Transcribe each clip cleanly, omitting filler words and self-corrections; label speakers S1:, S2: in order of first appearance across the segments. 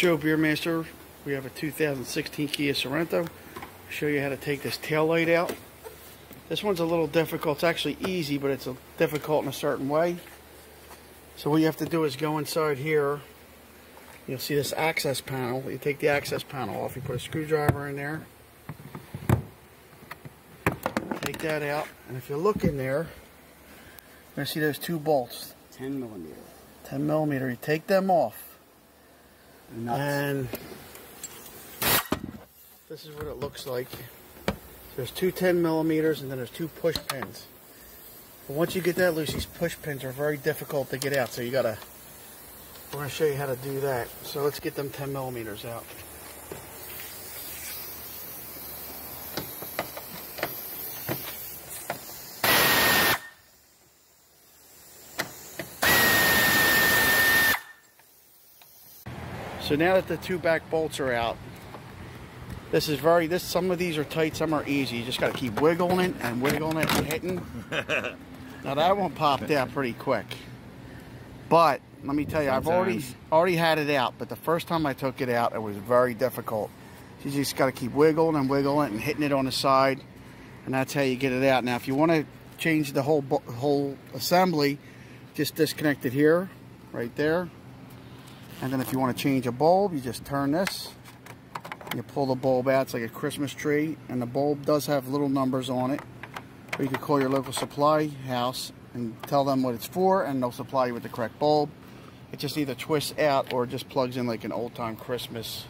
S1: Joe Beermaster. We have a 2016 Kia Sorento. I'll show you how to take this tail light out. This one's a little difficult. It's actually easy, but it's difficult in a certain way. So what you have to do is go inside here. You'll see this access panel. You take the access panel off. You put a screwdriver in there. Take that out. And if you look in there, you're going to see those two bolts.
S2: 10 millimeter.
S1: 10 millimeter. You take them off.
S2: Nuts.
S1: And this is what it looks like. There's two 10 millimeters and then there's two push pins. But once you get that loose, these push pins are very difficult to get out. So we're going to show you how to do that. So let's get them 10 millimeters out. So now that the two back bolts are out, some of these are tight, some are easy. You just got to keep wiggling it and hitting. Now that one popped out pretty quick. But let me tell you, I've already had it out, but the first time I took it out, it was very difficult. You just got to keep wiggling it and hitting it on the side, and that's how you get it out. Now if you want to change the whole assembly, just disconnect it here, right there. And then if you want to change a bulb, you just turn this. You pull the bulb out. It's like a Christmas tree. And the bulb does have little numbers on it. Or you can call your local supply house and tell them what it's for, and they'll supply you with the correct bulb. It just either twists out or just plugs in like an old-time Christmas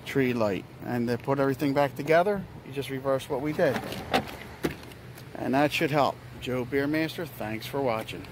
S1: tree light. And to put everything back together, you just reverse what we did. And that should help. Joe Beermaster, thanks for watching.